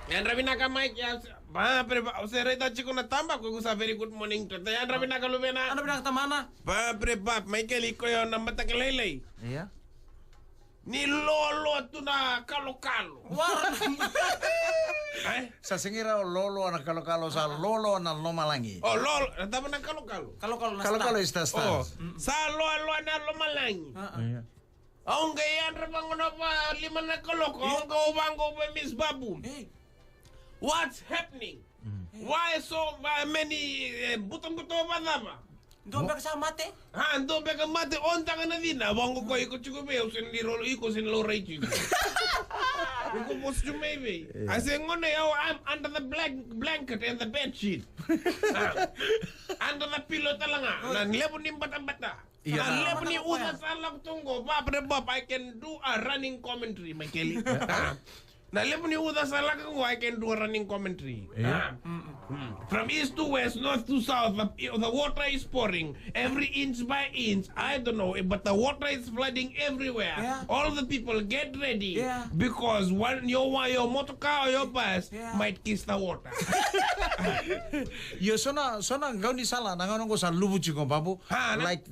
Yan Ravinaka Mike, yes. Pre, sereta chico na tamba ko sa very good morning to. Yan Ravinaka Lumena. Ano pinakatamana? Pre, Michael iko yon na matakalele. Iya. Ni lolo tu na kalo-kalo. Sa singira lolo na kalo-kalo sa lolo na lomalangi. Oh, lolo, tama na kalo-kalo. Kalau Kalo-kalo is the Oh, stars. sa lolo na lumalangi. Iya. Ang gayan rabang na pa lima na kaloko. Ang kaubango pa Miss Babu. What's happening? Why so many butong-butong ba naman? Doon ba kasama mate? Ha, ando beka mate onta ka na din. Wango ko iko chico be usin di rolo iko sin lo ray chico. Iko post to maybe. I say ngone yo I'm under the blanket and the bed sheet. Under the pillow talanga. Na lepo ni bata-bata. Iya. Na lepo ni usa salak tunggo. Bob I can do a running commentary, Michael. Na lepo ni usa salak ko I can do a running commentary. From east to west, north to south, the water is pouring every inch by inch. I don't know, but the water is flooding everywhere. Yeah. All the people get ready because your motor car or your bus might kiss the water. Yo sona gauni sala nangono ko sa lubuchi ko babu. Ha, Like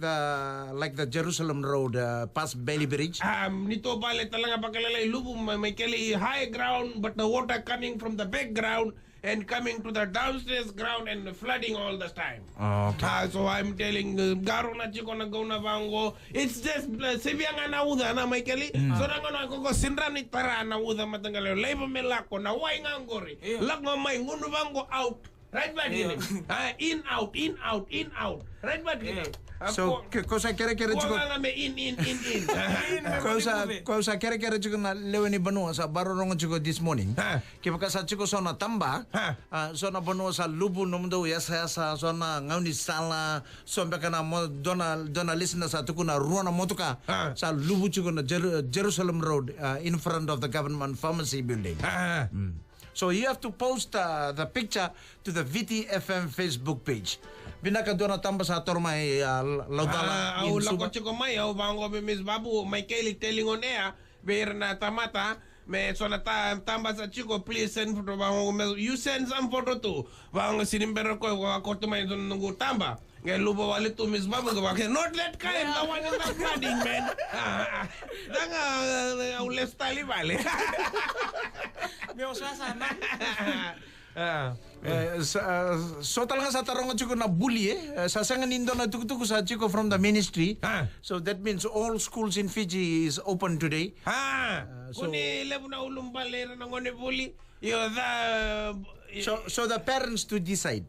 the Jerusalem Road past Bailey Bridge. Nito pala talaga pagkalalay lubo may kali high ground but the water coming from the background and coming to the downstairs ground and flooding all the time. Okay. So I'm telling garo na chiko na go na bango. It's just sibiyang anauda na may kali. So nangono ko sinra ni tara anauda matangalo. Labor melako na way ngangori. Lag may ngunu bango out. Right back in. In out. Right back in. So cosa kere-kere chiko. Nga me in. Cosa kere-kere chiko na leweni banua sa baronong chiko this morning. Kipaka sa chiko sona tamba. Sona banua sa lubu nomdo yasa sona ngauni sala sombe kana mo dona listener sa tukuna ruana motuka sa lubu chiko na Jerusalem Road in front of the government pharmacy building. So you have to post the picture to the VTFM Facebook page. Binaka doon na tamba sa tormay laudala in lako Suba. chiko may bango be Miss Babu may Kelly telling on air beer na tamata me so na tamba sa chiko please send photo bango you send some photo too bango sinimbero ko to may don nungu tamba ngay lubo wali to Miss Babu go not that kind the one in the flooding man danga ules tali vale May usasana. So talaga sa tarong chiko na bully sa sangan nindo na tukutuku sa chiko from the ministry. So that means all schools in Fiji is open today. Kuni lebu na ulumbalera na ngone buli yo So the parents to decide.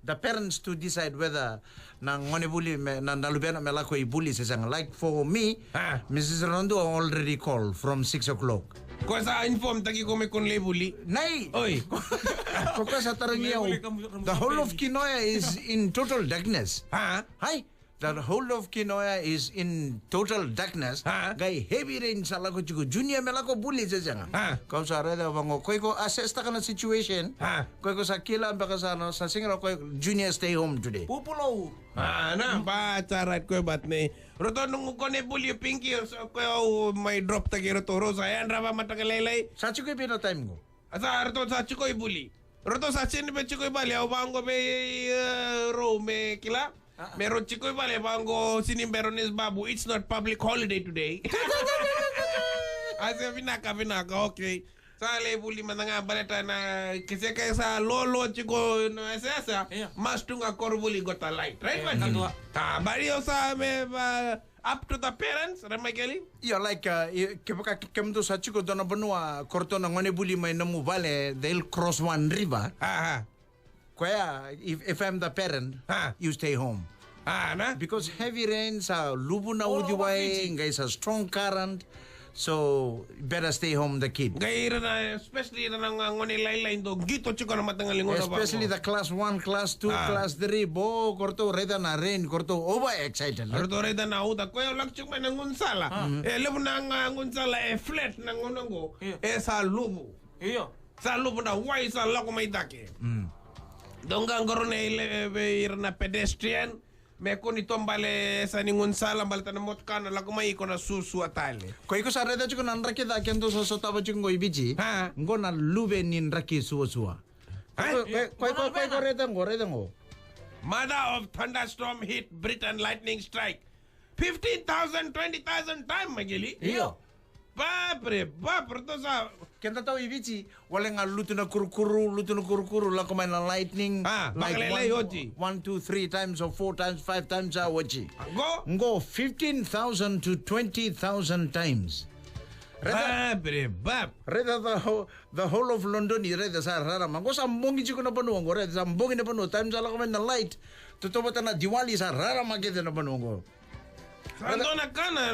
The parents to decide whether na ngone bully na nalubena melako i bully sa sang. Like for me, Mrs. Rondo already called from 6 o'clock. ko sa inform tagi ko may kun lebuli Nay! oy Koko sa tarong yaw, the whole of Kinoya is in total darkness. Hi! The whole of Kinoya is in total darkness. Gay heavy rain sa lago chico. Junior melako bully sa siyang. Kau sa reda bango. Koy ko assess ta ka na situation. Koy ko sa kila baka sa singra koy junior stay home today. Pupulo. na ba charat ko bat ne roto nung ko ne bully pinky so ko may drop tagi roto rosa yan raba matakalelay Sa chiko pino time ko. asa roto sa chikoy bully roto sa chin be chikoy bali au bango be ro me kila meron chikoy bali bango sinimberones babu it's not public holiday today asa vinaka okay sale bully mananga baleta na kise kaya sa lolo chiko no esa mas tunga korbuli got a light right man bari sa me up to the parents Ramakeli Yeah, like kepaka kemdo sa chiko dona banua korto na ngone buli may namu vale they'll cross one river. Kaya if I'm the parent, you stay home. na Because heavy rains, lubu na udiway, guys, a strong current. So better stay home the kid. gaira na especially na ngone laylay do gito chiko na matangalingon Especially the class 1, class 2, class 3, bo korto reda na rain, korto over excited. Ardore da na uta ko lak chuk man ngunsala lebu na ngunsala flat na ngonongo sa lubu Iyo. sa lubu na why sa lako may dake donga ngorone be na pedestrian me kuni tombale sa ningun sala balta na motkana la kumai ko na susu atale. Ko iko sa reda chiko nan raki da kendo so so taba chiko ibichi. Ngo na lube nin raki suwa. Ko reda ngo. Mother of thunderstorm hit Britain lightning strike. 15,000, 20,000 time magili. Iyo. Bapre to sa Kenta tau ibichi wale nga lutu na kurukuru la kumai na lightning. Bakalele yoji. 1, 2, 3 times or 4 times, 5 times a wachi. Go 15,000 to 20,000 times. Reda the whole of London i reda sa rara mango sa mbongi chiko na panuango reda sa mbongi na panuango times ala kumai na light tutobata na Diwali sa rara magete na panuango. Ando na kana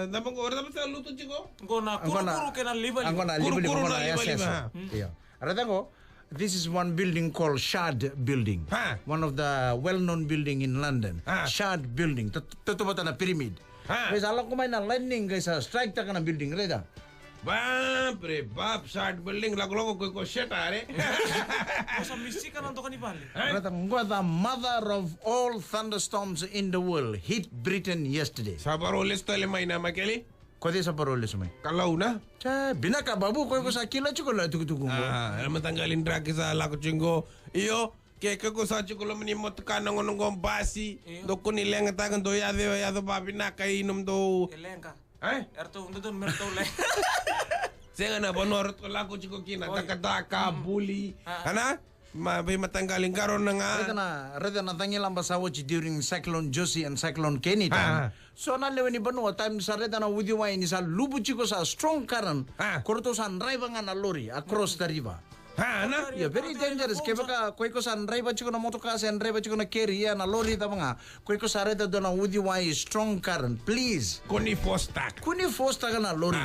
na bango orda basta luto chiko. Gona kuru kena libali. Angona libali. Yeah. Reda go. This is one building called Shard Building. One of the well-known building in London. Shard Building. Tutobata na pyramid. Guys, alam ko may na lightning guys, strike ta ka na building reda. Bap, Shard Building lago ko shit are. Sa misika nang to kanibali. Reda ngo the mother of all thunderstorms in the world hit Britain yesterday. Sa paroles tale may na makeli. Ko di sa paroles may. Kalau na. Cha binaka babu ko sa kila chuko la tukutuku. Alam tanggalin drag sa lako chingo. Iyo Keke ko sa chikulo mani motka nang onong basi do kuni lenga tagan do ya babi na kay inom do Kelenga. Erto ndon merto le. Senga na bonor to lako chiko kina takataka bully. Ana? May matanggalin karon na nga. Reda na tangilang basawochi during Cyclone Josie and Cyclone Kenny time. So na lewe ni Banua time sa reda na wudiway ni sa lubu chiko sa strong current. Kurto sa drive nga na lorry across the river. Yeah, very dangerous. Kaya baka koi ko sa drive chiko na motoka sa drive chiko na carry ya na lorry ta mga koi ko sa reda do na wudiway strong current. Please. Kuni fosta ka na lorry.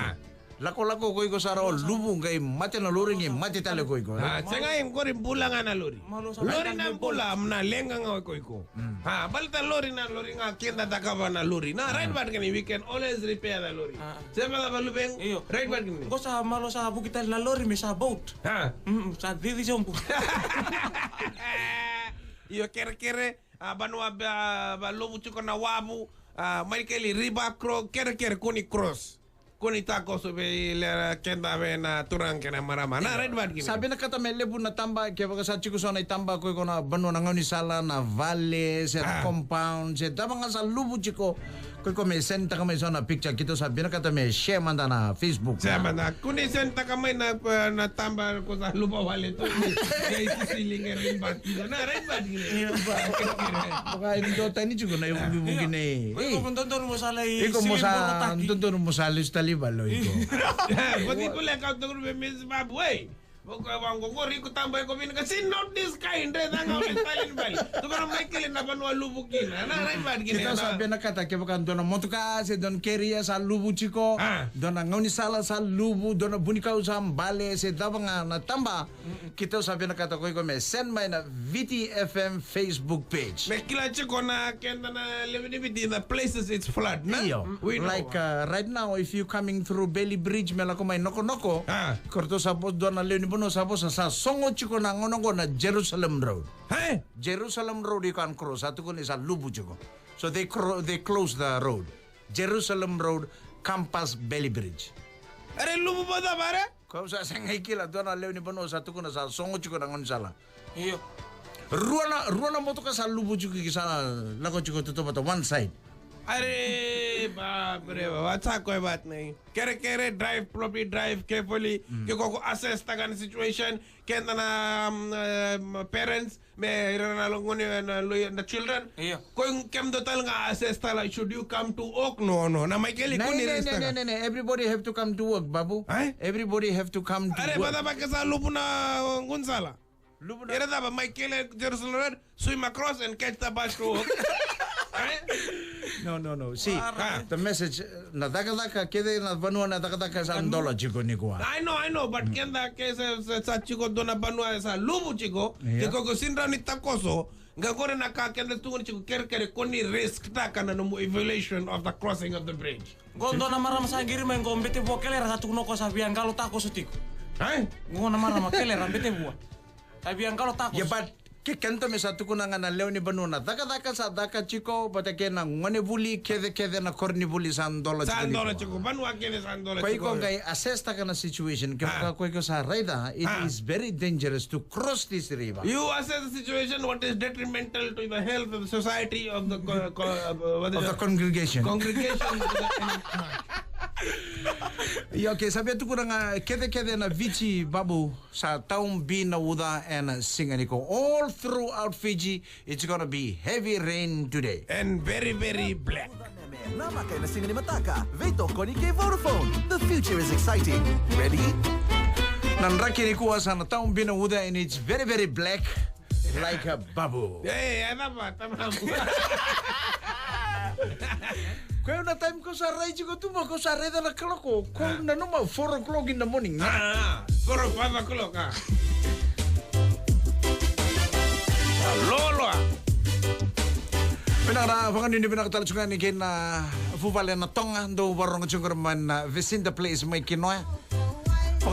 Lako koi ko sa ro lubu ngay mati na lorry ngay mati tale koi ko. Senga im ko rin bula nga na lorry. Lorry na bula na lenga nga koi ko. Balta lorry nga kinda takaba na lorry. Na right bad kani we can always repair the lorry. Sema la balubeng right bad kani. Ko sa malo sa bukitan la lorry me sa boat. Sa didi jompo. Iyo kere Banua ba lobu chiko na wabu Michael riba kro kere kuni cross. Kuni tako sobe le kenda be na turang kena marama na red bad kini. Sabi na kata may lebu na tamba kaya baka sa chiko so na itamba ko na Banua na ngani sala na valley sa compound sa tama nga sa lubu chiko ko may senta ka may so na picture kito sabi na kata may share man na Facebook. Sama na kuni senta ka may na tamba ko sa lupa wale to. Kaya sisiling rin bad kini na red bad kini. Baka ito tayo ni chiko na yung bibugin eh. Kung doon mo sa lay. Iko mo sa doon mo sa libalo ito. Pati ko lang kauto ko Miss Babway. Wangko ko riko tambay ko bin kasi not this kind red ang ulit talin bali. To pero may kilin na Banua lubuk kina. Na ray bad kini. Kita sabi na kata kaya baka doon motoka se doon keria sa lubu chiko. Doon ngoni sala sa lubu doon bunikaw sa bale se dabang na tamba. Kita sabi na kata ko may send my na VTFM Facebook page. May kila chiko na kenda na live the places it's flood na. Like right now if you coming through Bailey Bridge mela ko may noko. Korto sapos doon na lew no sapos sa songo chiko na ngono ko na Jerusalem Road. Jerusalem Road you can cross. Ato ko ni sa lubu chiko. So they close the road. Jerusalem Road, Campus Bailey Bridge. Are lubu ba da bare? Kau sa sangay kila doon na lew ni Banua sa ato ko na sa songo chiko na ngono sala. Iyo. Ruana moto ka sa lubu chiko sa lako chiko to one side. अरे बाप रे बाबा अच्छा कोई बात नहीं केरे drive properly drive carefully क्योंकि को असेस तगन सिचुएशन के ना पेरेंट्स में रना लोगों ने the children कोई केम दो तलगा असेस तला should you come to work no ना मैं के लिए कोनी रिश्ता no everybody have to come to work babu everybody have to come to work अरे बता बा के सा लुपना गुंसाला Era da my killer Jerusalem Road, swim across and catch the bus to work. No. See, the message na daka kede na Banua na daka sa $1 chico ni ko. I know, but kenda ke sa chico dona Banua sa lubu chico, ke ko sinra ni takoso, ngakore na ka kenda tungo chico kere koni risk ta kana no evaluation of the crossing of the bridge. Gondo na maram sa ngiri men gombete bo kelera sa tuno ko sa biang galo tako sutiko. Ngo na maram kelera bete bo. Sabi ang kalau takos. Yeah, but ke kento me sa tukuna nga na leo ni banuna. Daka sa daka chiko batake na ngone buli kede na korni buli $100 $100 chiko. Banua kede $100 Koi chiko. ko ngai assess ta kana situation ke koi ko sa raida it is very dangerous to cross this river. You assess the situation what is detrimental to the health of the society of the Of the congregation. Yo okay sabi tu kurang kede na Vici babu sa taong bina uda and singaniko all throughout Fiji it's gonna be heavy rain today. And very black. Nama kay na singa ni Mataka. Veto ko ni kay Vodafone. The future is exciting. Ready? Nanraki ni kuha sa taong bina uda and it's very black like a babu. Eh, ano ba? Tama mo. Kaya na time ko sa ray ko tumo ko sa ray na kalako. Kung na naman 4 o'clock in the morning. 4 o'clock ah. Lolo ah. Pinakarafangan hindi pinakatalusungan ni Ken na fupale na tonga do warong chungur man vicinity place may kinoa.